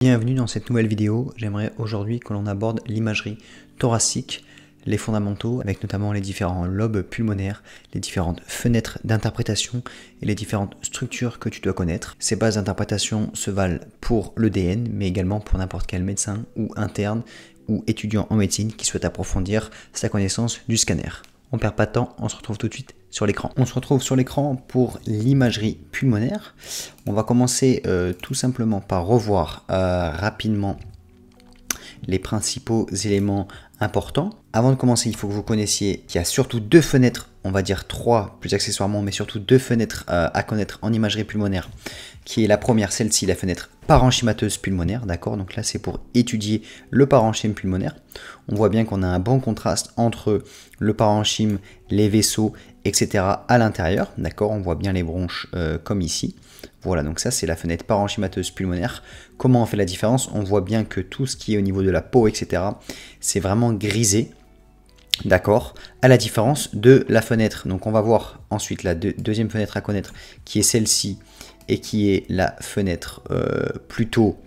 Bienvenue dans cette nouvelle vidéo. J'aimerais aujourd'hui que l'on aborde l'imagerie thoracique, les fondamentaux, avec notamment les différents lobes pulmonaires, les différentes fenêtres d'interprétation et les différentes structures que tu dois connaître. Ces bases d'interprétation se valent pour l'EDN, mais également pour n'importe quel médecin ou interne ou étudiant en médecine qui souhaite approfondir sa connaissance du scanner. On perd pas de temps, on se retrouve tout de suite sur l'écran. On se retrouve sur l'écran pour l'imagerie pulmonaire. On va commencer tout simplement par revoir rapidement les principaux éléments importants. Avant de commencer, il faut que vous connaissiez qu'il y a surtout deux fenêtres, on va dire trois plus accessoirement, mais surtout deux fenêtres à connaître en imagerie pulmonaire, qui est la première, celle-ci, la fenêtre parenchymateuse pulmonaire, d'accord? Donc là, c'est pour étudier le parenchyme pulmonaire. On voit bien qu'on a un bon contraste entre le parenchyme, les vaisseaux, etc. à l'intérieur, d'accord? On voit bien les bronches comme ici. Voilà, donc ça, c'est la fenêtre parenchymateuse pulmonaire. Comment on fait la différence? On voit bien que tout ce qui est au niveau de la peau, etc., c'est vraiment grisé. D'accord, à la différence de la fenêtre. Donc on va voir ensuite la deuxième fenêtre à connaître qui est celle-ci et qui est la fenêtre plutôt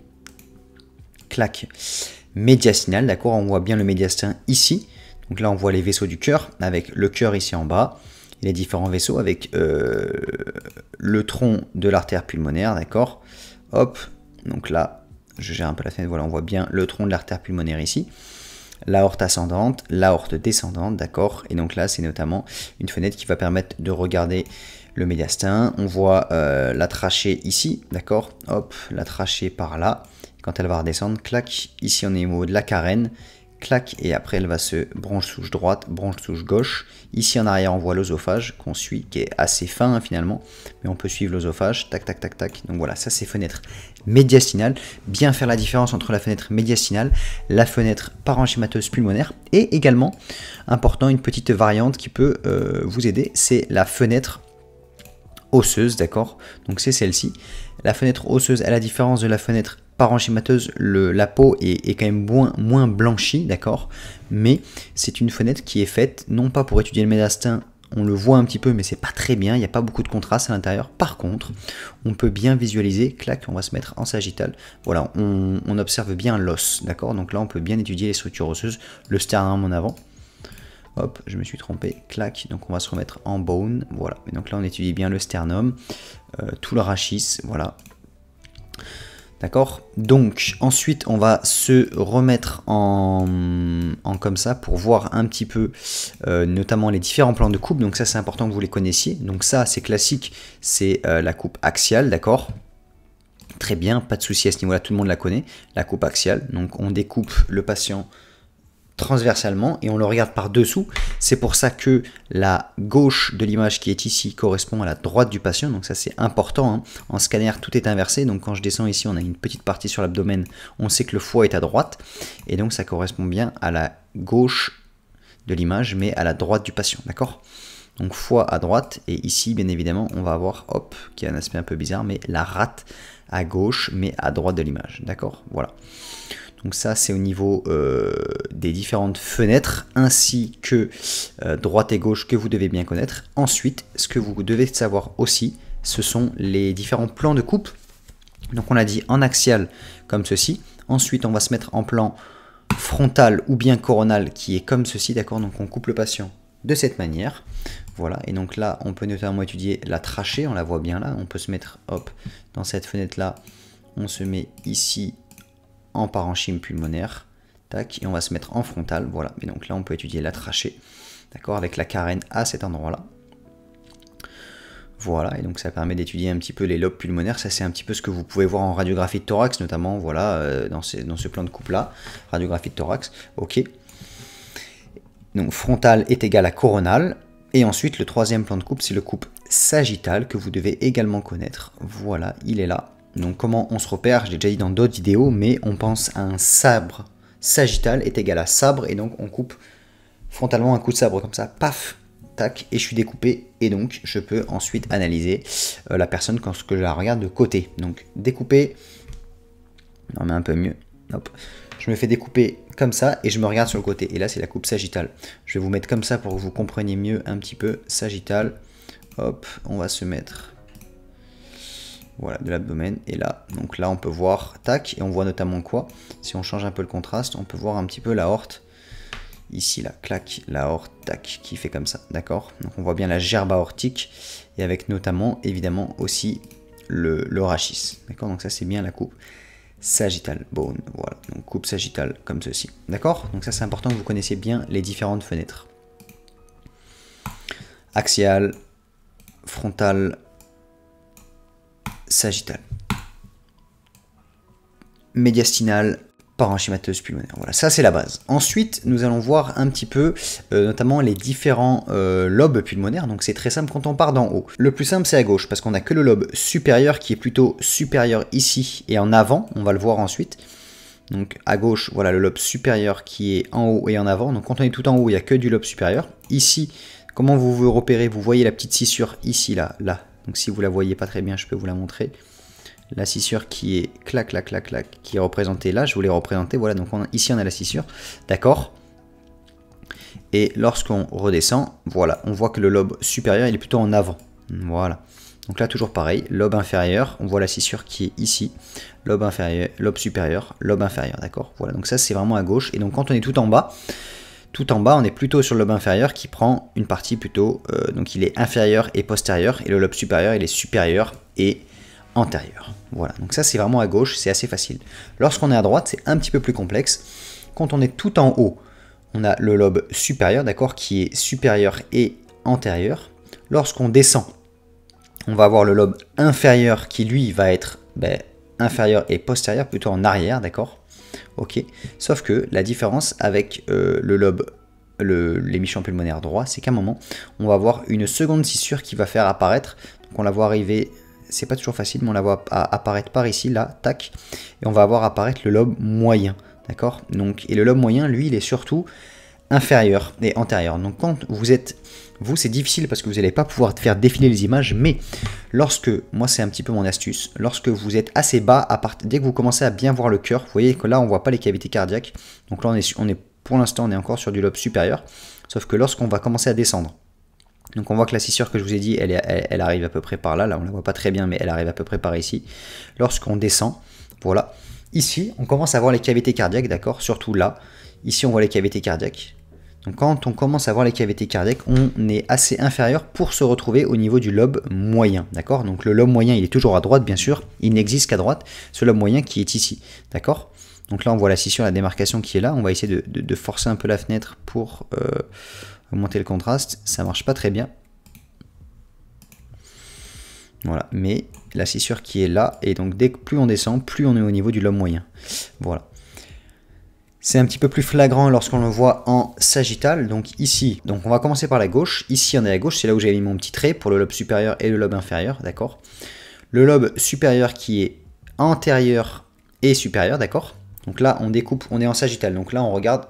claque médiastinale. D'accord, on voit bien le médiastin ici. Donc là on voit les vaisseaux du cœur avec le cœur ici en bas et les différents vaisseaux avec le tronc de l'artère pulmonaire. D'accord, hop, donc là je gère un peu la fenêtre. Voilà, on voit bien le tronc de l'artère pulmonaire ici. L'aorte ascendante, l'aorte descendante, d'accord. Et donc là, c'est notamment une fenêtre qui va permettre de regarder le médiastin. On voit la trachée ici, d'accord. Hop, la trachée par là. Quand elle va redescendre, clac. Ici, on est au niveau de la carène, clac. Et après, elle va se branche souche droite, branche souche gauche. Ici, en arrière, on voit l'œsophage qu'on suit, qui est assez fin hein, finalement. Mais on peut suivre l'œsophage, tac, tac, tac, tac. Donc voilà, ça c'est fenêtre médiastinale. Bien faire la différence entre la fenêtre médiastinale, la fenêtre parenchymateuse pulmonaire. Et également, important, une petite variante qui peut vous aider, c'est la fenêtre osseuse, d'accord. Donc c'est celle-ci. La fenêtre osseuse, à la différence de la fenêtre parenchymateuse, la peau est quand même moins blanchie, d'accord. Mais c'est une fenêtre qui est faite non pas pour étudier le médiastin. On le voit un petit peu, mais c'est pas très bien, il n'y a pas beaucoup de contraste à l'intérieur. Par contre, on peut bien visualiser, clac, on va se mettre en sagittal. Voilà, on observe bien l'os, d'accord. Donc là, on peut bien étudier les structures osseuses, le sternum en avant. Hop, je me suis trompé, clac, donc on va se remettre en bone, voilà. Et donc là, on étudie bien le sternum, tout le rachis, voilà. D'accord. Donc ensuite on va se remettre en comme ça pour voir un petit peu notamment les différents plans de coupe. Donc ça c'est important que vous les connaissiez. Donc ça c'est classique, c'est la coupe axiale, d'accord. Très bien, pas de souci à ce niveau-là, tout le monde la connaît, la coupe axiale. Donc on découpe le patient transversalement et on le regarde par dessous. C'est pour ça que la gauche de l'image qui est ici correspond à la droite du patient, donc ça c'est important hein. En scanner tout est inversé, donc quand je descends ici on a une petite partie sur l'abdomen, on sait que le foie est à droite et donc ça correspond bien à la gauche de l'image mais à la droite du patient, d'accord. Donc foie à droite et ici bien évidemment on va avoir, hop, qui a un aspect un peu bizarre, mais la rate à gauche mais à droite de l'image, d'accord, voilà. Donc ça c'est au niveau des différentes fenêtres ainsi que droite et gauche que vous devez bien connaître. Ensuite, ce que vous devez savoir aussi, ce sont les différents plans de coupe. Donc on a dit en axial comme ceci. Ensuite on va se mettre en plan frontal ou bien coronal qui est comme ceci, d'accord. Donc on coupe le patient de cette manière. Voilà, et donc là on peut notamment étudier la trachée, on la voit bien là. On peut se mettre, hop, dans cette fenêtre là, on se met ici en parenchyme pulmonaire, tac, et on va se mettre en frontal, voilà, et donc là on peut étudier la trachée, d'accord, avec la carène à cet endroit là, voilà, et donc ça permet d'étudier un petit peu les lobes pulmonaires. Ça c'est un petit peu ce que vous pouvez voir en radiographie de thorax, notamment, voilà, dans ce plan de coupe là, radiographie de thorax, ok, donc frontal est égal à coronal, et ensuite le troisième plan de coupe c'est le coupe sagittal que vous devez également connaître, voilà, il est là. Donc comment on se repère, je l'ai déjà dit dans d'autres vidéos, mais on pense à un sabre sagittal est égal à sabre, et donc on coupe frontalement un coup de sabre comme ça, paf, tac, et je suis découpé, et donc je peux ensuite analyser la personne quand je la regarde de côté. Donc découper, on met un peu mieux, hop, je me fais découper comme ça, et je me regarde sur le côté, et là c'est la coupe sagittale. Je vais vous mettre comme ça pour que vous compreniez mieux un petit peu, sagittal, hop, on va se mettre... voilà, de l'abdomen, et là, donc là on peut voir, tac, et on voit notamment quoi, si on change un peu le contraste, on peut voir un petit peu la aorte, ici là, clac, la aorte, tac, qui fait comme ça, d'accord. Donc on voit bien la gerbe aortique, et avec notamment, évidemment, aussi le rachis, d'accord. Donc ça c'est bien la coupe sagittale bone, voilà, donc coupe sagittale comme ceci, d'accord. Donc ça c'est important que vous connaissiez bien les différentes fenêtres. Axiale, frontale, sagittale, médiastinale, parenchymateuse pulmonaire. Voilà, ça c'est la base. Ensuite, nous allons voir un petit peu, notamment les différents lobes pulmonaires. Donc c'est très simple quand on part d'en haut. Le plus simple c'est à gauche, parce qu'on n'a que le lobe supérieur qui est plutôt supérieur ici et en avant. On va le voir ensuite. Donc à gauche, voilà le lobe supérieur qui est en haut et en avant. Donc quand on est tout en haut, il n'y a que du lobe supérieur. Ici, comment vous vous repérez? Vous voyez la petite scissure ici, là, là. Donc si vous la voyez pas très bien, je peux vous la montrer. La scissure qui est clac, clac, clac, clac, qui est représentée là, je vous l'ai représentée. Voilà, donc ici on a la scissure, d'accord. Et lorsqu'on redescend, voilà, on voit que le lobe supérieur, il est plutôt en avant. Voilà. Donc là, toujours pareil, lobe inférieur, on voit la scissure qui est ici. Lobe inférieur, lobe supérieur, lobe inférieur, d'accord. Voilà, donc ça c'est vraiment à gauche. Et donc quand on est tout en bas, on est plutôt sur le lobe inférieur qui prend une partie plutôt, donc il est inférieur et postérieur, et le lobe supérieur, il est supérieur et antérieur. Voilà, donc ça c'est vraiment à gauche, c'est assez facile. Lorsqu'on est à droite, c'est un petit peu plus complexe. Quand on est tout en haut, on a le lobe supérieur, d'accord, qui est supérieur et antérieur. Lorsqu'on descend, on va avoir le lobe inférieur qui lui va être inférieur et postérieur, plutôt en arrière, d'accord. Ok, sauf que la différence avec le lobe, l'émission pulmonaire droit, c'est qu'à un moment, on va avoir une seconde scissure qui va faire apparaître, donc on la voit arriver, c'est pas toujours facile, mais on la voit apparaître par ici, là, tac, et on va avoir apparaître le lobe moyen, d'accord. Donc, et le lobe moyen, lui, il est surtout inférieur et antérieur. Donc quand vous êtes, vous c'est difficile parce que vous n'allez pas pouvoir faire défiler les images, mais lorsque, moi c'est un petit peu mon astuce, lorsque vous êtes assez bas, dès que vous commencez à bien voir le cœur, vous voyez que là on voit pas les cavités cardiaques, donc là pour l'instant on est encore sur du lobe supérieur, sauf que lorsqu'on va commencer à descendre, donc on voit que la scissure que je vous ai dit, elle arrive à peu près par là, là on la voit pas très bien, mais elle arrive à peu près par ici. Lorsqu'on descend, voilà, ici on commence à voir les cavités cardiaques, d'accord, surtout là, ici on voit les cavités cardiaques. Donc quand on commence à voir les cavités cardiaques, on est assez inférieur pour se retrouver au niveau du lobe moyen, d'accord. Donc le lobe moyen, il est toujours à droite, bien sûr, il n'existe qu'à droite, ce lobe moyen qui est ici, d'accord. Donc là, on voit la scissure, la démarcation qui est là, on va essayer de forcer un peu la fenêtre pour augmenter le contraste, ça marche pas très bien. Voilà, mais la scissure qui est là, et donc plus on descend, plus on est au niveau du lobe moyen, voilà. C'est un petit peu plus flagrant lorsqu'on le voit en sagittal, donc ici, donc on va commencer par la gauche, ici on est à gauche, c'est là où j'ai mis mon petit trait pour le lobe supérieur et le lobe inférieur, d'accord. Le lobe supérieur qui est antérieur et supérieur, d'accord. Donc là on découpe, on est en sagittal, donc là on regarde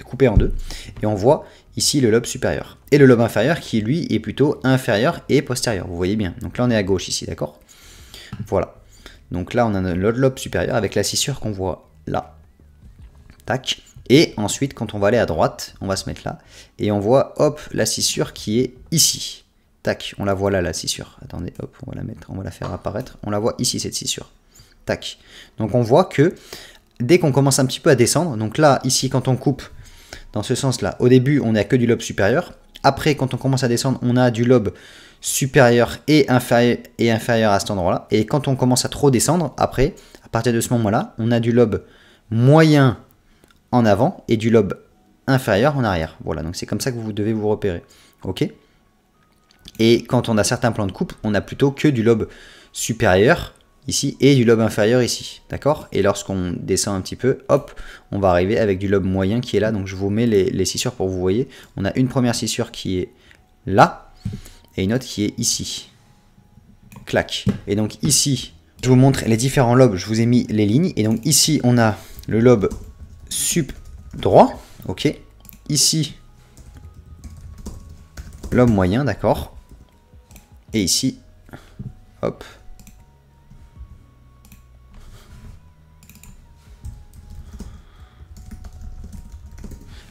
coupé en deux, et on voit ici le lobe supérieur. Et le lobe inférieur qui lui est plutôt inférieur et postérieur, vous voyez bien. Donc là on est à gauche ici, d'accord. Voilà. Donc là on a le lobe supérieur avec la scissure qu'on voit là. Tac. Et ensuite, quand on va aller à droite, on va se mettre là, et on voit, hop, la scissure qui est ici. Tac, on la voit là, la scissure. Attendez, hop, on va la mettre, on va la faire apparaître. On la voit ici, cette scissure. Tac. Donc on voit que, dès qu'on commence un petit peu à descendre, donc là, ici, quand on coupe, dans ce sens-là, au début, on n'a que du lobe supérieur. Après, quand on commence à descendre, on a du lobe supérieur et inférieur à cet endroit-là. Et quand on commence à trop descendre, après, à partir de ce moment-là, on a du lobe moyen en avant et du lobe inférieur en arrière. Voilà, donc c'est comme ça que vous devez vous repérer. Ok. Et quand on a certains plans de coupe, on a plutôt que du lobe supérieur ici et du lobe inférieur ici. D'accord. Et lorsqu'on descend un petit peu, hop, on va arriver avec du lobe moyen qui est là. Donc je vous mets les scissures pour que vous voyez. On a une première scissure qui est là et une autre qui est ici. Clac. Et donc ici, je vous montre les différents lobes. Je vous ai mis les lignes. Et donc ici, on a le lobe sup droit, ok. Ici, lobe moyen, d'accord. Et ici, hop.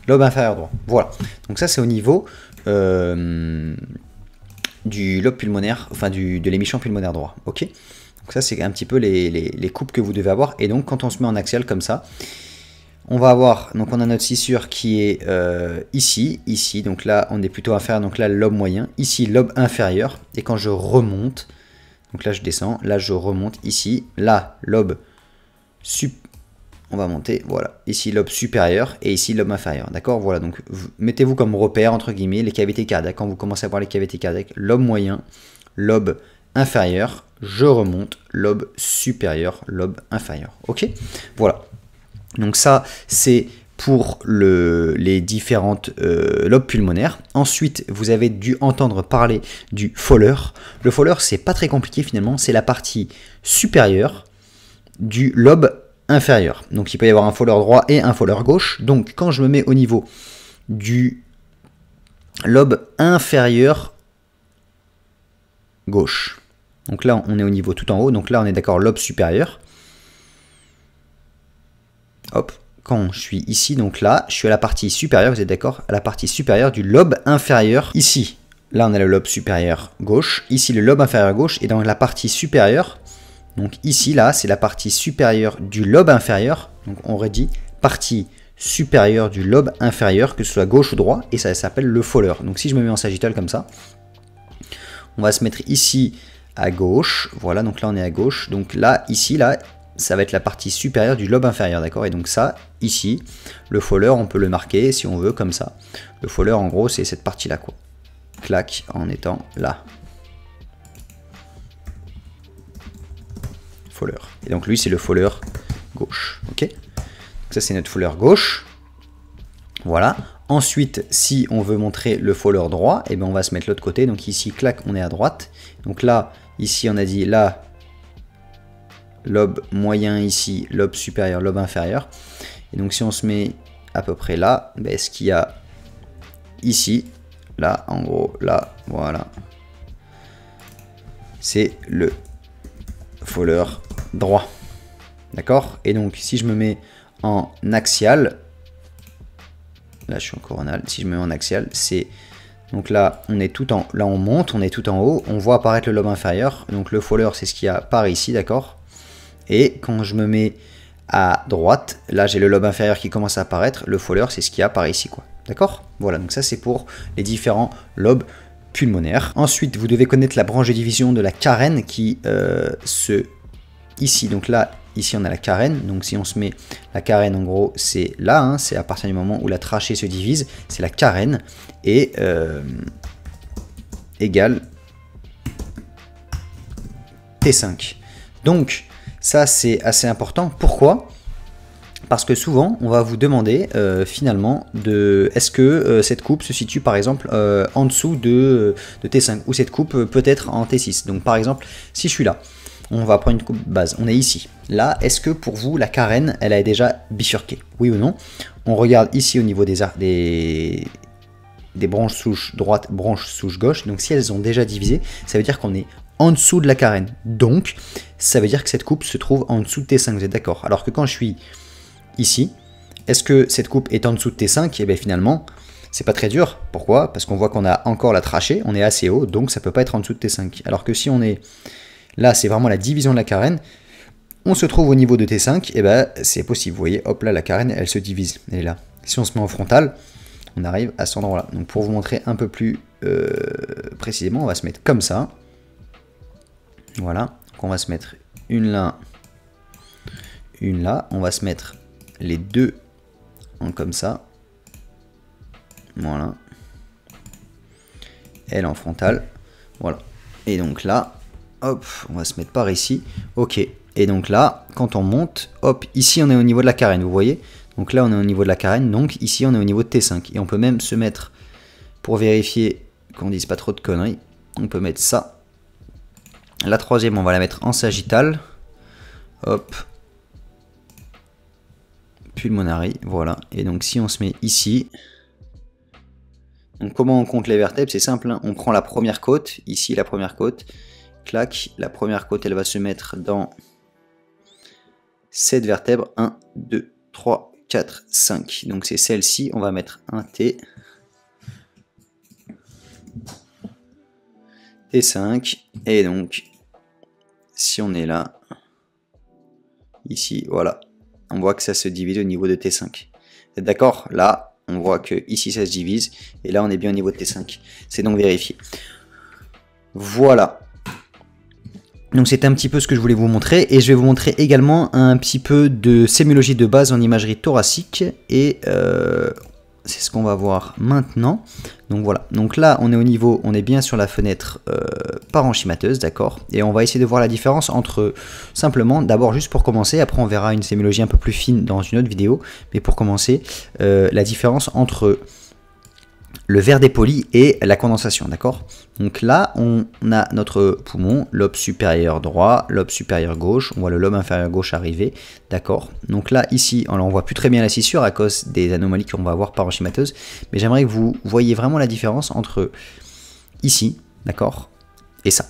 Lobe inférieur droit. Voilà. Donc ça, c'est au niveau du lobe pulmonaire, enfin de l'émission pulmonaire droit. Ok. Donc ça c'est un petit peu les coupes que vous devez avoir. Et donc quand on se met en axial comme ça, on va avoir, donc on a notre scissure qui est ici, donc là on est plutôt inférieur, donc là lobe moyen, ici lobe inférieur, et quand je remonte, donc là je descends, là je remonte, ici, là lobe on va monter, voilà, ici lobe supérieur, et ici lobe inférieur, d'accord, voilà, donc mettez-vous comme repère, entre guillemets, les cavités cardiaques, quand vous commencez à voir les cavités cardiaques, lobe moyen, lobe inférieur, je remonte, lobe supérieur, lobe inférieur, ok, voilà. Donc ça, c'est pour les différentes lobes pulmonaires. Ensuite, vous avez dû entendre parler du fôleur. Le fôleur, c'est pas très compliqué finalement, c'est la partie supérieure du lobe inférieur. Donc il peut y avoir un fôleur droit et un fôleur gauche. Donc quand je me mets au niveau du lobe inférieur gauche, donc là on est au niveau tout en haut, donc là on est d'accord, lobe supérieur. Hop, quand je suis ici, donc là, je suis à la partie supérieure, vous êtes d'accord, à la partie supérieure du lobe inférieur. Ici, là on a le lobe supérieur gauche, ici le lobe inférieur gauche, et dans la partie supérieure, donc ici, là, c'est la partie supérieure du lobe inférieur, donc on aurait dit partie supérieure du lobe inférieur, que ce soit gauche ou droit, et ça s'appelle le fôleur. Donc si je me mets en sagittal comme ça, on va se mettre ici à gauche, voilà, donc là on est à gauche, donc là, ici, là, ça va être la partie supérieure du lobe inférieur, d'accord? Et donc ça, ici, le fôleur, on peut le marquer, si on veut, comme ça. Le fôleur, en gros, c'est cette partie-là, quoi. Clac, en étant là. Fôleur. Et donc lui, c'est le fôleur gauche, ok? Donc ça, c'est notre fôleur gauche. Voilà. Ensuite, si on veut montrer le fôleur droit, et ben on va se mettre l'autre côté. Donc ici, clac, on est à droite. Donc là, ici, on a dit là, lobe moyen ici, lobe supérieur, lobe inférieur. Et donc si on se met à peu près là, ben, ce qu'il y a ici, là, en gros, là, voilà, c'est le fôleur droit. D'accord? Et donc si je me mets en axial, là je suis en coronal, si je me mets en axial, c'est... Donc là, on est tout en... Là on monte, on est tout en haut, on voit apparaître le lobe inférieur. Donc le fôleur, c'est ce qu'il y a par ici, d'accord? Et quand je me mets à droite, là j'ai le lobe inférieur qui commence à apparaître, le fôleur c'est ce qu'il y a par ici, quoi. D'accord? Voilà, donc ça c'est pour les différents lobes pulmonaires. Ensuite, vous devez connaître la branche de division de la carène qui ici, donc là, ici on a la carène, donc si on se met la carène en gros c'est là, hein, c'est à partir du moment où la trachée se divise, c'est la carène, et égale T5. Donc ça c'est assez important. Pourquoi? Parce que souvent on va vous demander finalement de est-ce que cette coupe se situe par exemple en dessous de T5, ou cette coupe peut être en T6. Donc par exemple si je suis là, on va prendre une coupe base, on est ici. Là, est-ce que pour vous la carène elle a déjà bifurqué? Oui ou non? On regarde ici au niveau des branches souches droite, branches souches gauche. Donc si elles ont déjà divisé, ça veut dire qu'on est en dessous de la carène. Donc ça veut dire que cette coupe se trouve en dessous de T5, vous êtes d'accord? Alors que quand je suis ici, est-ce que cette coupe est en dessous de T5? Et bien finalement, c'est pas très dur. Pourquoi? Parce qu'on voit qu'on a encore la trachée, on est assez haut, donc ça peut pas être en dessous de T5. Alors que si on est là, c'est vraiment la division de la carène, on se trouve au niveau de T5, et ben c'est possible. Vous voyez, hop là, la carène, elle se divise, elle est là. Si on se met en frontal, on arrive à cet endroit-là. Donc pour vous montrer un peu plus précisément, on va se mettre comme ça. Voilà, donc on va se mettre une là, une là. On va se mettre les deux en comme ça. Voilà. Elle en frontale. Voilà. Et donc là, hop, on va se mettre par ici. Ok. Et donc là, quand on monte, hop, ici on est au niveau de la carène, vous voyez? Donc là on est au niveau de la carène, donc ici on est au niveau de T5. Et on peut même se mettre, pour vérifier qu'on dise pas trop de conneries, on peut mettre ça. La troisième, on va la mettre en sagittal. Hop. Pulmonary, voilà. Et donc si on se met ici, donc comment on compte les vertèbres? C'est simple, hein. On prend la première côte, ici la première côte, clac, la première côte elle va se mettre dans cette vertèbre, 1, 2, 3, 4, 5. Donc c'est celle-ci, on va mettre un T. T5, et donc, si on est là, ici, voilà, on voit que ça se divise au niveau de T5. D'accord? Là, on voit que ici ça se divise, et là on est bien au niveau de T5. C'est donc vérifié. Voilà. Donc c'était un petit peu ce que je voulais vous montrer, et je vais vous montrer également un petit peu de sémiologie de base en imagerie thoracique, et c'est ce qu'on va voir maintenant. Donc voilà, donc là on est au niveau, on est bien sur la fenêtre parenchymateuse, d'accord, et on va essayer de voir la différence entre, simplement, d'abord juste pour commencer, après on verra une sémiologie un peu plus fine dans une autre vidéo, mais pour commencer, la différence entre le verre dépoli et la condensation, d'accord. Donc là, on a notre poumon, lobe supérieur droit, lobe supérieur gauche, on voit le lobe inférieur gauche arriver, d'accord. Donc là, ici, on voit plus très bien la scissure à cause des anomalies qu'on va avoir parenchymateuses, mais j'aimerais que vous voyez vraiment la différence entre ici, d'accord, et ça.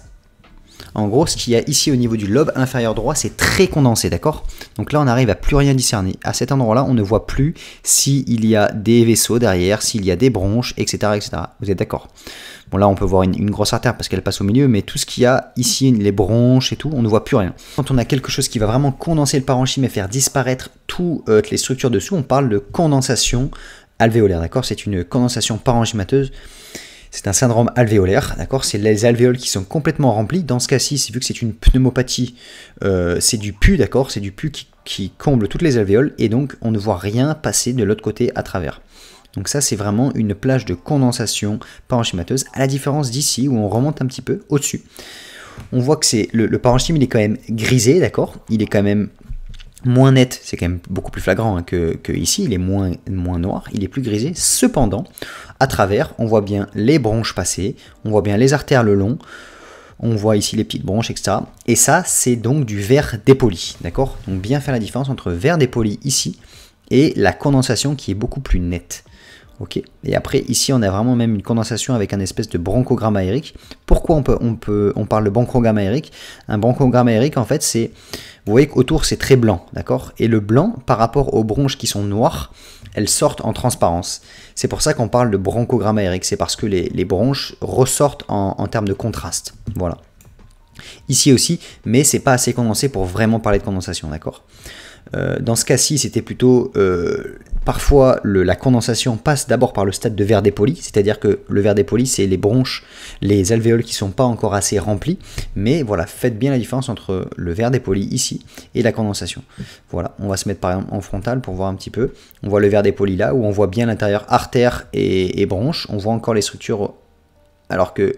En gros, ce qu'il y a ici au niveau du lobe inférieur droit, c'est très condensé, d'accord? Donc là, on arrive à plus rien discerner. À cet endroit-là, on ne voit plus s'il y a des vaisseaux derrière, s'il y a des bronches, etc. etc. Vous êtes d'accord? Bon, là, on peut voir une grosse artère parce qu'elle passe au milieu, mais tout ce qu'il y a ici, les bronches et tout, on ne voit plus rien. Quand on a quelque chose qui va vraiment condenser le parenchyme et faire disparaître toutes les structures dessous, on parle de condensation alvéolaire, d'accord? C'est une condensation parenchymateuse. C'est un syndrome alvéolaire, d'accord? C'est les alvéoles qui sont complètement remplies. Dans ce cas-ci, vu que c'est une pneumopathie, c'est du pus, d'accord? C'est du pus qui comble toutes les alvéoles, et donc on ne voit rien passer de l'autre côté à travers. Donc ça, c'est vraiment une plage de condensation parenchymateuse, à la différence d'ici, où on remonte un petit peu au-dessus. On voit que c'est le parenchyme, il est quand même grisé, d'accord? Il est quand même moins net, c'est quand même beaucoup plus flagrant hein, que ici, il est moins noir, il est plus grisé. Cependant, à travers, on voit bien les bronches passer, on voit bien les artères le long, on voit ici les petites bronches, etc. Et ça, c'est donc du verre dépoli, d'accord? Donc bien faire la différence entre verre dépoli ici et la condensation qui est beaucoup plus nette. Ok. Et après, ici, on a vraiment même une condensation avec un espèce de bronchogramme aérique. Pourquoi on parle de bronchogramme aérique? Un bronchogramme aérique, en fait, c'est... Vous voyez qu'autour, c'est très blanc, d'accord? Et le blanc, par rapport aux bronches qui sont noires, elles sortent en transparence. C'est pour ça qu'on parle de bronchogramme aérique. C'est parce que les bronches ressortent en termes de contraste. Voilà. Ici aussi, mais c'est pas assez condensé pour vraiment parler de condensation, d'accord? Dans ce cas-ci, c'était plutôt... parfois, la condensation passe d'abord par le stade de verre dépoli, c'est-à-dire que le verre dépoli, c'est les bronches, les alvéoles qui ne sont pas encore assez remplies, mais voilà, faites bien la différence entre le verre dépoli ici et la condensation. Voilà, on va se mettre par exemple en frontal pour voir un petit peu. On voit le verre dépoli là, où on voit bien l'intérieur artère et bronche, on voit encore les structures, alors que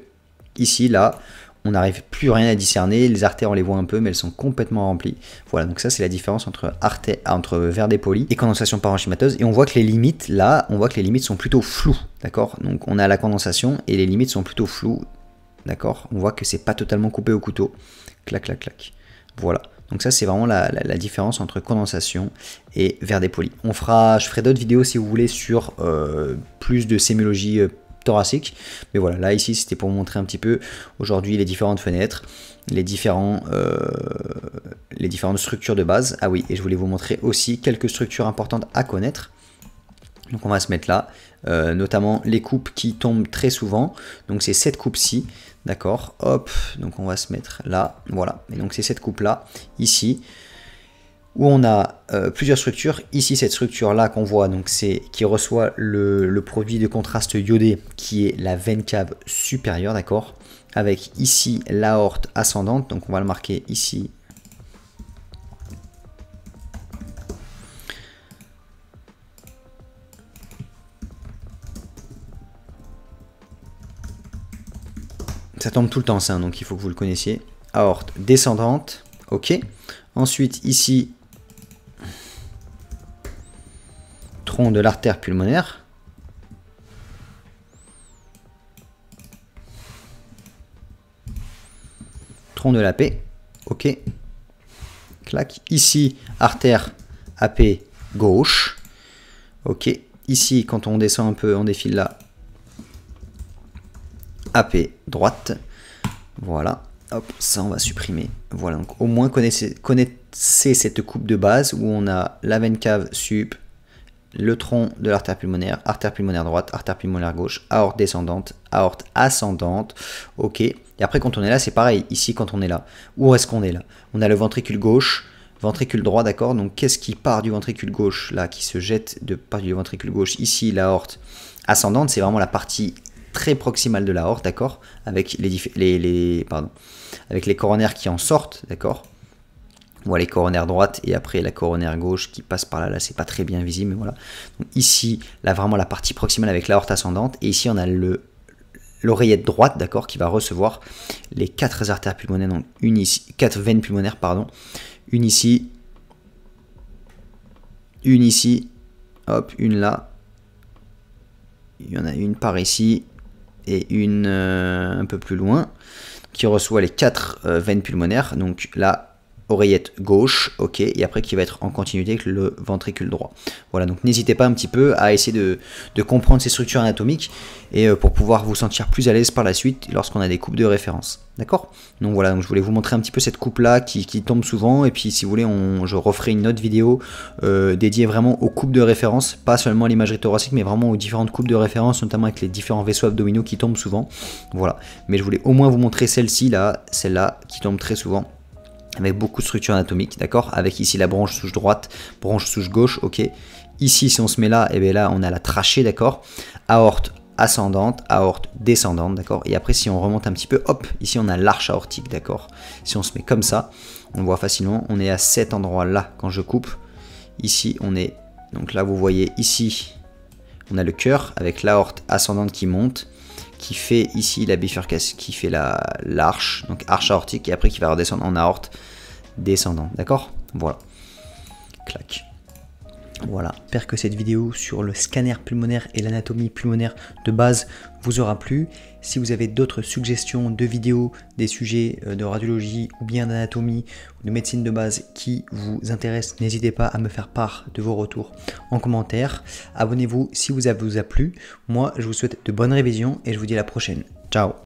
ici, là... on n'arrive plus rien à discerner, les artères on les voit un peu mais elles sont complètement remplies. Voilà, donc ça c'est la différence entre verre dépoli et condensation parenchymateuse, et on voit que les limites, là, on voit que les limites sont plutôt floues, d'accord? Donc on a la condensation et les limites sont plutôt floues, d'accord? On voit que c'est pas totalement coupé au couteau, clac clac clac, voilà. Donc ça c'est vraiment la différence entre condensation et verre dépoli. Je ferai d'autres vidéos si vous voulez sur plus de sémiologie thoracique, mais voilà, là ici c'était pour vous montrer un petit peu aujourd'hui les différentes fenêtres, les différentes structures de base. Ah oui, et je voulais vous montrer aussi quelques structures importantes à connaître. Donc on va se mettre là, notamment les coupes qui tombent très souvent, donc c'est cette coupe-ci, d'accord, hop, donc on va se mettre là, voilà, et donc c'est cette coupe-là, ici, où on a plusieurs structures. Ici, cette structure-là qu'on voit, donc c'est qui reçoit le produit de contraste iodé, qui est la veine cave supérieure, d'accord, avec ici l'aorte ascendante, donc on va le marquer ici. Ça tombe tout le temps, ça, donc il faut que vous le connaissiez. Aorte descendante, ok. Ensuite, ici, tronc de l'artère pulmonaire. Tronc de l'AP, ok. Clac. Ici, artère AP gauche, ok. Ici, quand on descend un peu, on défile là, AP droite, voilà. Hop, ça on va supprimer. Voilà, donc au moins connaissez cette coupe de base où on a la veine cave sup, le tronc de l'artère pulmonaire droite, artère pulmonaire gauche, aorte descendante, aorte ascendante, ok. Et après quand on est là, c'est pareil, ici quand on est là, où est-ce qu'on est là? On a le ventricule gauche, ventricule droit, d'accord? Donc qu'est-ce qui part du ventricule gauche, là, qui se jette de part du ventricule gauche? Ici, l'aorte ascendante, c'est vraiment la partie très proximale de l'aorte, d'accord? Avec avec les coronaires qui en sortent, d'accord? Voilà les coronaires droite et après la coronaire gauche qui passe par là, là c'est pas très bien visible, mais voilà. Donc ici, là vraiment la partie proximale avec l'aorte ascendante, et ici on a l'oreillette droite, d'accord, qui va recevoir les 4 artères pulmonaires, donc une ici, 4 veines pulmonaires, pardon, une ici, hop, une là, il y en a une par ici, et une un peu plus loin, qui reçoit les 4 veines pulmonaires, donc là, oreillette gauche, ok, et après qui va être en continuité avec le ventricule droit. Voilà, donc n'hésitez pas un petit peu à essayer de comprendre ces structures anatomiques et pour pouvoir vous sentir plus à l'aise par la suite lorsqu'on a des coupes de référence. D'accord? Donc voilà, donc je voulais vous montrer un petit peu cette coupe-là qui tombe souvent, et puis si vous voulez, je referai une autre vidéo dédiée vraiment aux coupes de référence, pas seulement à l'imagerie thoracique, mais vraiment aux différentes coupes de référence, notamment avec les différents vaisseaux abdominaux qui tombent souvent. Voilà, mais je voulais au moins vous montrer celle-ci, là, celle-là, qui tombe très souvent, avec beaucoup de structures anatomiques, d'accord? Avec ici la branche souche droite, branche souche gauche, ok. Ici, si on se met là, et bien là, on a la trachée, d'accord? Aorte ascendante, aorte descendante, d'accord? Et après, si on remonte un petit peu, hop, ici, on a l'arche aortique, d'accord? Si on se met comme ça, on voit facilement, on est à cet endroit-là quand je coupe. Ici, on est, donc là, vous voyez, ici, on a le cœur avec l'aorte ascendante qui monte, qui fait ici la bifurcation, qui fait l'arche, donc arche aortique, et après qui va redescendre en aorte descendante, d'accord? Voilà, clac. Voilà, j'espère que cette vidéo sur le scanner pulmonaire et l'anatomie pulmonaire de base vous aura plu. Si vous avez d'autres suggestions de vidéos, des sujets de radiologie ou bien d'anatomie ou de médecine de base qui vous intéressent, n'hésitez pas à me faire part de vos retours en commentaire. Abonnez-vous si vous a plu. Moi, je vous souhaite de bonnes révisions et je vous dis à la prochaine. Ciao!